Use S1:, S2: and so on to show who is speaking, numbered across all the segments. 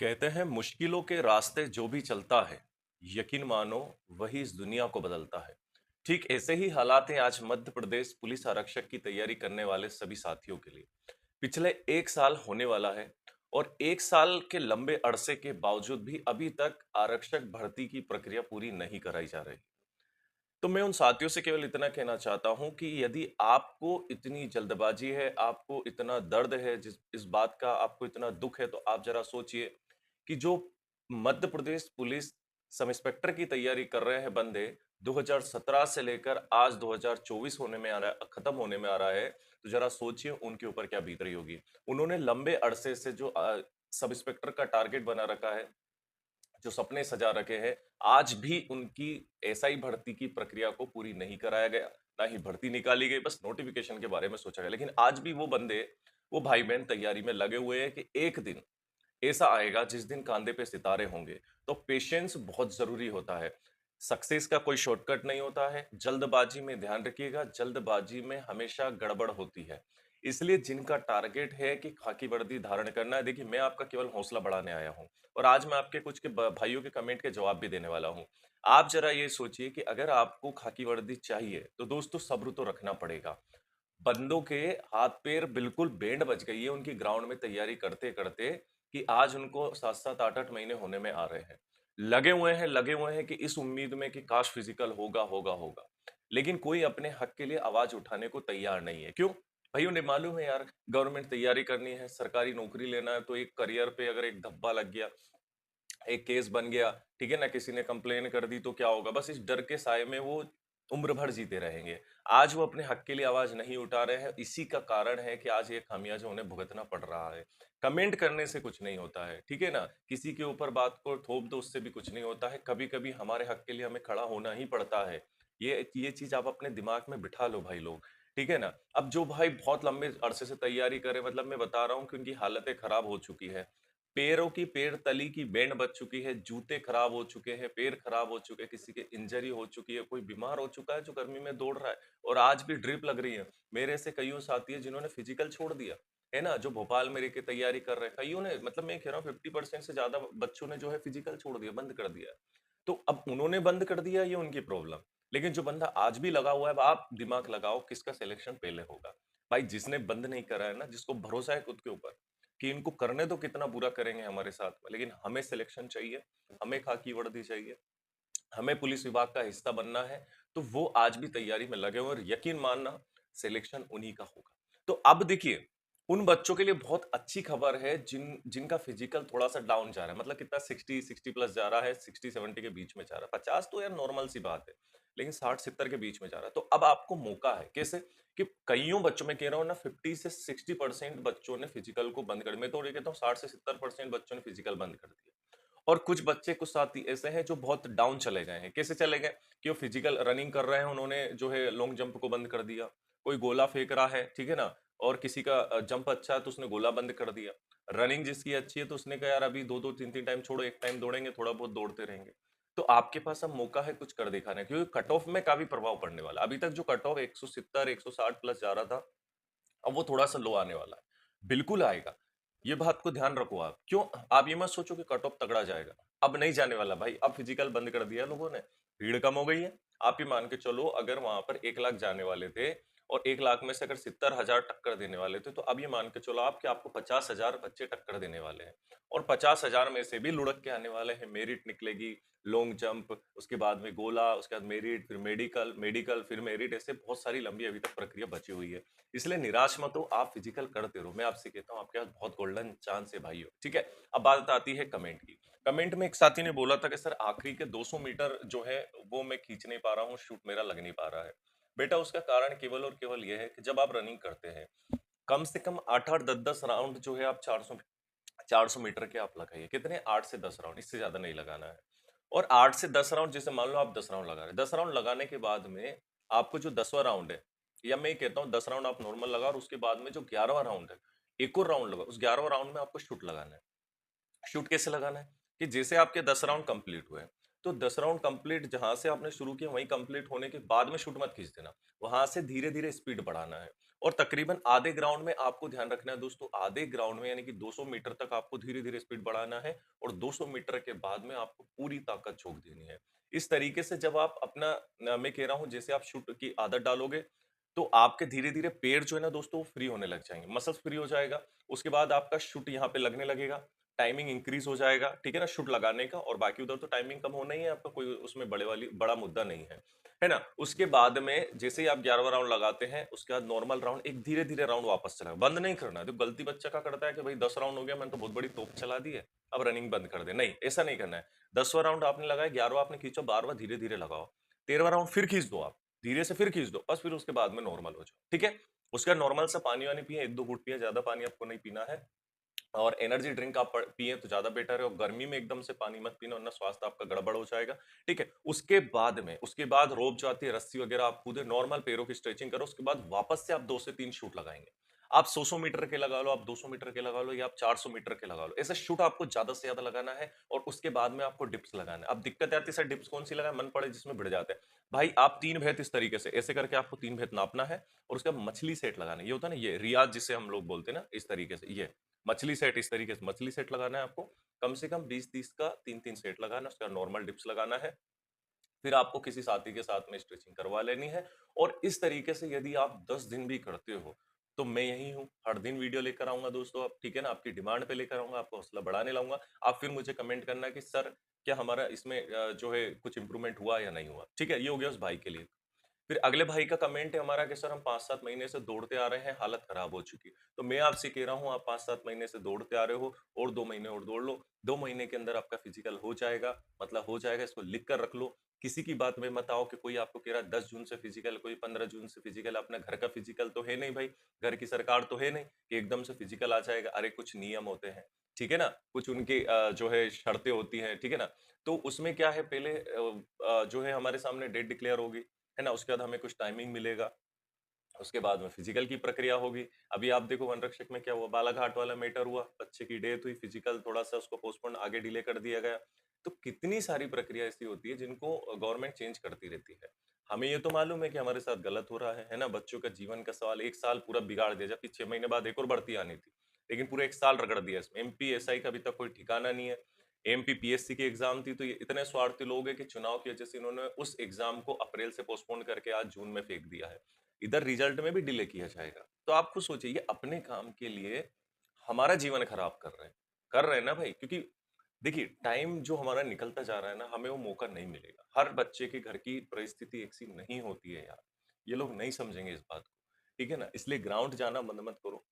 S1: कहते हैं मुश्किलों के रास्ते जो भी चलता है, यकीन मानो वही इस दुनिया को बदलता है। ठीक ऐसे ही हालात हैं आज मध्य प्रदेश पुलिस आरक्षक की तैयारी करने वाले सभी साथियों के लिए। पिछले 1 साल होने वाला है और 1 साल के लंबे अरसे के बावजूद भी अभी तक आरक्षक भर्ती की प्रक्रिया पूरी नहीं कराई जा रही। तो मैं उन साथियों से केवल इतना कहना चाहता हूँ कि यदि आपको इतनी जल्दबाजी है, आपको इतना दर्द है, जिस इस बात का आपको इतना दुख है, तो आप जरा सोचिए कि जो Madhya Pradesh police sub inspector की तैयारी कर रहे हैं बंदे, 2017 से लेकर आज 2024 होने में आ रहा है, खत्म होने में आ रहा है, तो जरा सोचिए उनके ऊपर क्या बीत रही होगी। उन्होंने लंबे अरसे से जो सब इंस्पेक्टर का टारगेट बना रखा है, जो सपने सजा रखे हैं, आज भी उनकी एसआई भर्ती की प्रक्रिया को पूरी नहीं कराया गया, ना ही भर्ती निकाली गई, बस नोटिफिकेशन के बारे में सोचा गया। लेकिन आज भी वो बंदे, वो भाई बहन तैयारी में लगे हुए हैं कि एक दिन ऐसा आएगा जिस दिन कांधे पे सितारे होंगे। तो पेशेंस बहुत जरूरी होता है। सक्सेस का कोई शॉर्टकट नहीं होता है। जल्दबाजी में ध्यान रखिएगा, जल्दबाजी में हमेशा गड़बड़ होती है। इसलिए जिनका टारगेट है कि खाकी वर्दी धारण करना है, देखिए मैं आपका केवल हौसला बढ़ाने आया हूं और आज मैं आपके कुछ के भाइयों के कमेंट के जवाब भी देने वाला हूं। आप जरा ये सोचिए कि अगर आपको खाकी वर्दी चाहिए तो दोस्तों सब्र तो रखना पड़ेगा। बंदों के हाथ पैर बिल्कुल बैंड बज गई है उनकी ग्राउंड में तैयारी करते करते कि आज उनको 7-7 8-8 महीने होने में आ रहे हैं। लगे हुए हैं कि इस उम्मीद में कि काश फिजिकल होगा होगा होगा, लेकिन कोई अपने हक के लिए आवाज उठाने को तैयार नहीं है। क्यों भाई? उन्हें मालूम है यार, गवर्नमेंट तैयारी करनी है, सरकारी नौकरी लेना है, तो एक करियर पे अगर एक धब्बा लग गया, एक केस बन गया, ठीक है ना, किसी ने कंप्लेन कर दी तो क्या होगा, बस इस डर के साए में वो उम्र भर जीते रहेंगे। आज वो अपने हक के लिए आवाज नहीं उठा रहे हैं, इसी का कारण है कि आज ये खामियाजा उन्हें भुगतना पड़ रहा है। कमेंट करने से कुछ नहीं होता है, ठीक है ना, किसी के ऊपर बात को थोप दो, उससे भी कुछ नहीं होता है। कभी कभी हमारे हक के लिए हमें खड़ा होना ही पड़ता है। ये चीज आप अपने दिमाग में बिठा लो भाई लोग, ठीक है ना। अब जो भाई बहुत लंबे अरसे से तैयारी करे, मतलब मैं बता रहा हूँ कि उनकी हालतें खराब हो चुकी है। पैरों की पैर तली की बैंड बज चुकी है, जूते खराब हो चुके हैं, पैर खराब हो चुके हैं, किसी के इंजरी हो चुकी है, कोई बीमार हो चुका है जो गर्मी में दौड़ रहा है और आज भी ड्रिप लग रही है। मेरे ऐसे कईयों साथी है जिन्होंने फिजिकल छोड़ दिया है ना, जो भोपाल में रह के तैयारी कर रहे हैं, कईयों ने, मतलब मैं कह रहा हूँ 50% से ज्यादा बच्चों ने जो है फिजिकल छोड़ दिया, बंद कर दिया। तो अब उन्होंने बंद कर दिया, ये उनकी प्रॉब्लम। लेकिन जो बंदा आज भी लगा हुआ है, अब आप दिमाग लगाओ किसका सिलेक्शन पहले होगा। भाई जिसने बंद नहीं करा है ना, जिसको भरोसा है खुद के ऊपर कि इनको करने तो कितना बुरा करेंगे हमारे साथ में, लेकिन हमें सिलेक्शन चाहिए, हमें खाकी वर्दी चाहिए, हमें पुलिस विभाग का हिस्सा बनना है, तो वो आज भी तैयारी में लगे हुए हैं और यकीन मानना सिलेक्शन उन्हीं का होगा। तो अब देखिए, उन बच्चों के लिए बहुत अच्छी खबर है जिनका फिजिकल थोड़ा सा डाउन जा रहा है, मतलब कितना 60 प्लस जा रहा है, 60-70 के बीच में जा रहा है, 50 तो यार नॉर्मल सी बात है, लेकिन 60-70 के बीच में जा रहा है। तो अब आपको मौका है, कैसे कि कईयों बच्चों में कह रहा हूँ ना, 50 से 60% बच्चों ने फिजिकल को बंद कर, मैं तो ये कहता हूँ 60 से 70% बच्चों ने फिजिकल बंद कर दिया। और कुछ बच्चे, कुछ साथी ऐसे हैं जो बहुत डाउन चले गए हैं। कैसे चले गए? कि वो फिजिकल रनिंग कर रहे हैं, उन्होंने जो है लॉन्ग जंप को बंद कर दिया। कोई गोला फेंक रहा है, ठीक है ना, और किसी का जंप अच्छा है तो उसने गोला बंद कर दिया। रनिंग जिसकी अच्छी है तो उसने कहा यार अभी 2-2 3-3 टाइम छोड़ो, एक टाइम दौड़ेंगे, थोड़ा बहुत दौड़ते रहेंगे। तो आपके पास अब मौका है कुछ कर दिखाने का, क्योंकि कट ऑफ में काफी प्रभाव पड़ने वाला है। अभी तक जो कट ऑफ 170 160 प्लस जा रहा था, अब वो थोड़ा सा लो आने वाला है, बिल्कुल आएगा। ये बात को ध्यान रखो आप। क्यों? आप ये मत सोचो कि कट ऑफ तगड़ा जाएगा, अब नहीं जाने वाला भाई। अब फिजिकल बंद कर दिया लोगों ने, भीड़ कम हो गई है। आप ये मान के चलो, अगर वहां पर 1 लाख जाने वाले थे और 1 लाख में से अगर 70,000 टक्कर देने वाले थे, तो अब ये मान के चलो आप कि आपको 50,000 बच्चे टक्कर देने वाले हैं। और 50,000 में से भी लुढ़क के आने वाले हैं, मेरिट निकलेगी, लॉन्ग जंप, उसके बाद में गोला, उसके बाद मेरिट, फिर मेडिकल, मेडिकल फिर मेरिट, ऐसे बहुत सारी लंबी अभी तक प्रक्रिया बची हुई है। इसलिए निराश मत हो, आप फिजिकल करते रहो। मैं आपसे कहता हूँ आपके पास बहुत गोल्डन चांस है भाइयों, ठीक है। अब बात आती है कमेंट की। कमेंट में एक साथी ने बोला था कि सर आखिरी के 200 मीटर जो है वो मैं खींच नहीं पा रहा हूँ, शूट मेरा लग नहीं पा रहा है। बेटा उसका कारण केवल और केवल यह है कि जब आप रनिंग करते हैं, कम से कम 8-8 10-10 राउंड जो है आप 400 मीटर के आप लगाइए। कितने? 8 से 10 राउंड, इससे ज्यादा नहीं लगाना है। और 8 से 10 राउंड, जैसे मान लो आप 10 राउंड लगा रहे हैं, 10 राउंड लगाने के बाद में आपको जो 10वां राउंड है, या मैं कहता हूँ 10 राउंड आप नॉर्मल लगा, और उसके बाद में जो 11वां राउंड है, एक और राउंड लगा, उस 11वां राउंड में आपको शूट लगाना है। शूट कैसे लगाना है? कि जैसे आपके 10 राउंड कंप्लीट हुए, तो 10 राउंड कंप्लीट जहां से आपने शुरू किया वहीं कंप्लीट होने के बाद में शूट मत खींच देना, वहां से धीरे धीरे स्पीड बढ़ाना है। और तकरीबन आधे ग्राउंड में आपको ध्यान रखना है दोस्तों, आधे ग्राउंड में यानी कि 200 मीटर तक आपको धीरे धीरे स्पीड बढ़ाना है, और 200 मीटर के बाद में आपको पूरी ताकत झोंक देनी है। इस तरीके से जब आप अपना मैं कह रहा हूं जैसे आप शूट की आदत डालोगे, तो आपके धीरे धीरे पैर जो है ना दोस्तों फ्री होने लग जाएंगे, मसल्स फ्री हो जाएगा। उसके बाद आपका शूट यहाँ पे लगने लगेगा, टाइमिंग इंक्रीज हो जाएगा, ठीक है ना, शूट लगाने का। और बाकी उधर तो टाइमिंग कम होना ही है आपका, कोई उसमें बड़ा मुद्दा नहीं है ना। उसके बाद में जैसे ही आप 11वां राउंड लगाते हैं, उसके बाद नॉर्मल राउंड एक धीरे धीरे राउंड वापस चलाएं, बंद नहीं करना है। तो गलती बच्चा का करता है कि भाई 10 राउंड हो गया, मैंने तो बहुत बड़ी तोप चला दी है, अब रनिंग बंद कर दे। नहीं, ऐसा नहीं करना है। 10वां राउंड आपने लगाया, 11वां आपने खींचो, 12वां धीरे धीरे लगाओ, 13वां राउंड फिर खींच दो आप, धीरे से फिर खींच दो, बस फिर उसके बाद में नॉर्मल हो जाओ, ठीक है। उसका नॉर्मल सा पानी वानी पिए, 1-2 घूंट पिए, ज्यादा पानी आपको नहीं पीना है। और एनर्जी ड्रिंक आप पिए तो ज्यादा बेटर है, और गर्मी में एकदम से पानी मत पीना, वरना स्वास्थ्य आपका गड़बड़ हो जाएगा, ठीक है। उसके बाद रोप जो आती है, रस्सी वगैरह आप कूदे, नॉर्मल पैरों की स्ट्रेचिंग करो, उसके बाद वापस से आप 2 से 3 शूट लगाएंगे। आप 100-100 मीटर के लगा लो, आप 200 मीटर के लगा लो, या आप 400 मीटर के लगा लो, ऐसे शूट आपको ज्यादा से ज्यादा लगाना है। और उसके बाद में आपको डिप्स लगाना है। अब दिक्कत आती है सर डिप्स कौन सी लगाए, मन पड़े जिसमें भिड़ जाते हैं। भाई आप 3 भेद इस तरीके से ऐसे करके आपको 3 भेद नापना है, और उसका मछली सेट लगाना है। ये होता है ना, ये रियाज जिसे हम लोग बोलते हैं ना, इस तरीके से ये मछली सेट, इस तरीके से मछली सेट लगाना है आपको। कम से कम 20-30 का 3-3 सेट लगाना है, उसका नॉर्मल डिप्स लगाना है। फिर आपको किसी साथी के साथ में स्ट्रेचिंग करवा लेनी है। और इस तरीके से यदि आप 10 दिन भी करते हो, तो मैं यही हूँ, हर दिन वीडियो लेकर आऊंगा दोस्तों, आप ठीक है ना, आपकी डिमांड पे लेकर आऊंगा, आपको हौसला बढ़ाने लाऊंगा। आप फिर मुझे कमेंट करना कि सर क्या हमारा इसमें जो है कुछ इंप्रूवमेंट हुआ या नहीं हुआ, ठीक है। ये हो गया उस भाई के लिए। फिर अगले भाई का कमेंट है हमारा कि सर हम 5-7 महीने से दौड़ते आ रहे हैं, हालत खराब हो चुकी है। तो मैं आपसे कह रहा हूँ, आप 5-7 महीने से दौड़ते आ रहे हो, और 2 महीने और दौड़ लो। 2 महीने के अंदर आपका फिजिकल हो जाएगा, मतलब हो जाएगा, इसको लिख कर रख लो। किसी की बात में मत आओ कि कोई आपको कह रहा है 10 जून से फिजिकल, कोई 15 जून से फिजिकल। अपना घर का फिजिकल तो है नहीं भाई, घर की सरकार तो है नहीं कि एकदम से फिजिकल आ जाएगा। अरे कुछ नियम होते हैं, ठीक है ना, कुछ उनकी जो है शर्तें होती हैं, ठीक है ना। तो उसमें क्या है, पहले जो है हमारे सामने डेट डिक्लेयर होगी, है ना, उसके बाद हमें कुछ टाइमिंग मिलेगा, उसके बाद में फिजिकल की प्रक्रिया होगी। अभी आप देखो वन रक्षक में क्या हुआ, बालाघाट वाला मैटर हुआ, बच्चे की डेथ हुई, फिजिकल थोड़ा सा उसको पोस्टपोन आगे डिले कर दिया गया। तो कितनी सारी प्रक्रिया ऐसी होती है जिनको गवर्नमेंट चेंज करती रहती है। हमें ये तो मालूम है कि हमारे साथ गलत हो रहा है ना, बच्चों का जीवन का सवाल, 1 साल पूरा बिगाड़ दिया, जबकि 6 महीने बाद एक और भर्ती आनी थी, लेकिन पूरा 1 साल रगड़ दिया इसमें। एमपी एसआई का अभी तक कोई ठिकाना नहीं है। एमपी पीएससी की एग्जाम थी, तो ये इतने स्वार्थी लोग हैं कि चुनाव की वजह से इन्होंने उस एग्जाम को अप्रैल से पोस्टपोन करके आज जून में फेंक दिया है। इधर रिजल्ट में भी डिले किया जाएगा। तो आप खुद सोचिए, ये अपने काम के लिए हमारा जीवन खराब कर रहे हैं ना भाई। क्योंकि देखिए टाइम जो हमारा निकलता जा रहा है ना, हमें वो मौका नहीं मिलेगा। हर बच्चे के घर की परिस्थिति एक सी नहीं होती है यार, ये लोग नहीं समझेंगे इस बात को, ठीक है ना। इसलिए ग्राउंड जाना बंद मत करो,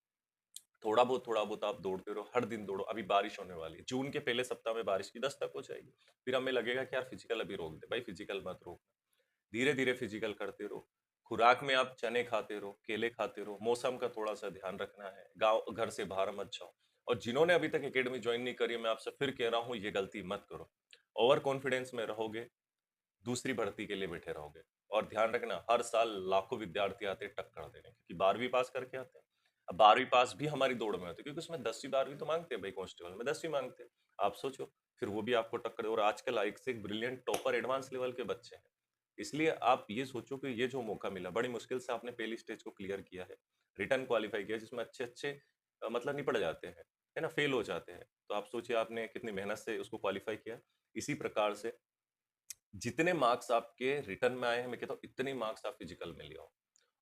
S1: थोड़ा बहुत आप दौड़ते रहो, हर दिन दौड़ो। अभी बारिश होने वाली है, जून के पहले सप्ताह में बारिश की दस्तक हो जाएगी। फिर हमें लगेगा कि यार फिजिकल अभी रोक दे, भाई फिजिकल मत रोक, धीरे धीरे फिजिकल करते रहो। खुराक में आप चने खाते रहो, केले खाते रहो, मौसम का थोड़ा सा ध्यान रखना है, गांव घर से बाहर मत जाओ। और जिन्होंने अभी तक एकेडमी ज्वाइन नहीं करी, मैं आपसे फिर कह रहा हूँ ये गलती मत करो। ओवर कॉन्फिडेंस में रहोगे, दूसरी भर्ती के लिए बैठे रहोगे। और ध्यान रखना, हर साल लाखों विद्यार्थी आते हैं टक्कर देने, क्योंकि 12वीं पास करके आते हैं। अब 12वीं पास भी हमारी दौड़ में होती है, क्योंकि उसमें 10वीं 12वीं तो मांगते हैं भाई, कांस्टेबल में 10वीं मांगते हैं। आप सोचो, फिर वो भी आपको टक्कर। और आजकल एक से एक ब्रिलियंट टॉपर एडवांस लेवल के बच्चे हैं। इसलिए आप ये सोचो कि ये जो मौका मिला, बड़ी मुश्किल से आपने पहली स्टेज को क्लियर किया है, रिटर्न क्वालिफाई किया, जिसमें अच्छे अच्छे मतलब निपट जाते हैं, है ना, फेल हो जाते हैं। तो आप सोचिए आपने कितनी मेहनत से उसको क्वालिफाई किया। इसी प्रकार से जितने मार्क्स आपके रिटर्न में आए हैं, मैं कहता हूँ इतने मार्क्स आप फिजिकल में ले आओ।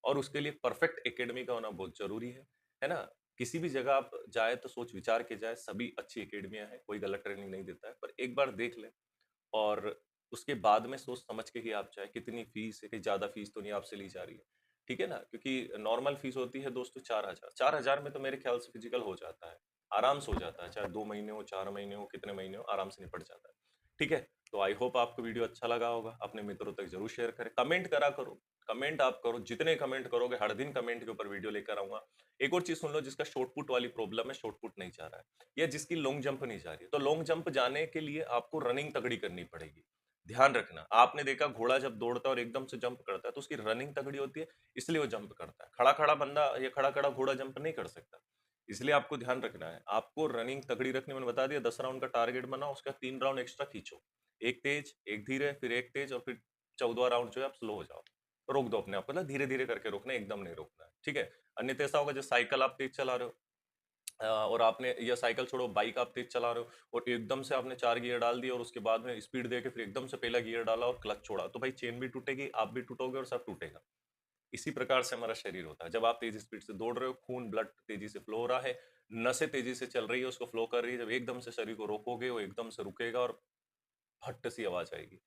S1: और उसके लिए परफेक्ट एकेडमी का होना बहुत जरूरी है ना। किसी भी जगह आप जाए तो सोच विचार के जाए, सभी अच्छी एकेडमियां हैं, कोई गलत ट्रेनिंग नहीं देता है, पर एक बार देख ले। और उसके बाद में सोच समझ के ही आप चाहे, कितनी फीस है, कहीं ज्यादा फीस तो नहीं आपसे ली जा रही है, ठीक है ना। क्योंकि नॉर्मल फीस होती है दोस्तों 4,000, 4,000 में तो मेरे ख्याल से फिजिकल हो जाता है, आराम से हो जाता है, चाहे 2 महीने हो, 4 महीने हो, कितने महीने हो, आराम से निपट जाता है, ठीक है। तो आई होप आपको वीडियो अच्छा लगा होगा, अपने मित्रों तक जरूर शेयर करें, कमेंट करा करो। कमेंट आप करो, जितने कमेंट करोगे हर दिन कमेंट के ऊपर वीडियो लेकर आऊंगा। एक और चीज सुन लो, जिसका शॉर्टपुट वाली प्रॉब्लम है, शॉर्टपुट नहीं जा रहा है, या जिसकी लॉन्ग जंप नहीं जा रही है, तो लॉन्ग जंप जाने के लिए आपको रनिंग तगड़ी करनी पड़ेगी। ध्यान रखना, आपने देखा घोड़ा जब दौड़ता है और एकदम से जंप करता है, तो उसकी रनिंग तगड़ी होती है, इसलिए वो जंप करता है। खड़ा खड़ा बंदा या खड़ा खड़ा घोड़ा जंप नहीं कर सकता। इसलिए आपको ध्यान रखना है, आपको रनिंग तगड़ी रखनी। मैंने बता दिया, 10 राउंड का टारगेट बनाओ, उसका 3 राउंड एक्स्ट्रा खींचो, एक तेज, एक धीरे, फिर एक तेज और फिर 14वां राउंड जो है आप स्लो हो जाओ। रोक दो अपने आप को, मतलब धीरे-धीरे करके रोकना है, एकदम नहीं रोकना है, ठीक है? अन्यथा ऐसा होगा जैसे साइकिल आप तेज चला रहे हो और आपने या साइकिल छोड़ो बाइक आप तेज चला रहे हो और एकदम से आपने 4 गियर डाल दिए और उसके बाद में स्पीड दे के फिर एकदम से पहला गियर डाला और क्लच छोड़ा, तो भाई चेन भी टूटेगी, आप भी टूटोगे और सब टूटेगा। इसी प्रकार से हमारा शरीर होता है। जब आप तेज़ी स्पीड से दौड़ रहे हो, खून ब्लड तेज़ी से फ्लो हो रहा है, नसें तेज़ी से चल रही है, उसको फ्लो कर रही है, जब एकदम से शरीर को रोकोगे, वो एकदम से रुकेगा और फट सी आवाज़ आएगी।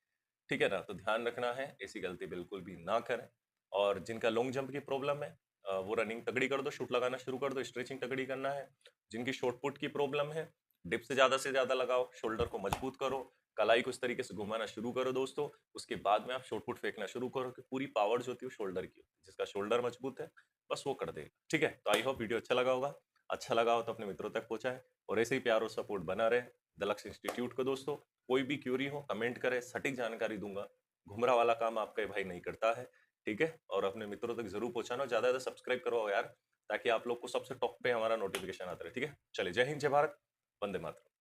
S1: ठीक है ना? तो ध्यान रखना है, ऐसी गलती बिल्कुल भी ना करें और जिनका लॉन्ग जंप की प्रॉब्लम है वो रनिंग तगड़ी कर दो, शूट लगाना शुरू कर दो, स्ट्रेचिंग तगड़ी करना है। जिनकी शॉट पुट की प्रॉब्लम है, डिप से ज़्यादा लगाओ, शोल्डर को मजबूत करो, कलाई को इस तरीके से घुमाना शुरू करो दोस्तों, उसके बाद में आप शॉट पुट फेंकना शुरू करो कि पूरी पावर जो होती है वो शोल्डर की होती है। जिसका शोल्डर मजबूत है, बस वो कर देगा। ठीक है? तो आई होप वीडियो अच्छा लगा होगा। अच्छा लगा हो तो अपने मित्रों तक पहुँचाएँ और ऐसे ही प्यार और सपोर्ट बना रहे द लक्ष्य इंस्टीट्यूट को दोस्तों। कोई भी क्यूरी हो कमेंट करें, सटीक जानकारी दूंगा। घुमरा वाला काम आपका ये भाई नहीं करता है, ठीक है? और अपने मित्रों तक जरूर पहुंचाना, ज्यादा से सब्सक्राइब करवाओ यार, ताकि आप लोग को सबसे टॉप पे हमारा नोटिफिकेशन आता रहे, ठीक है? चलिए, जय हिंद, जय भारत, वंदे मातरम।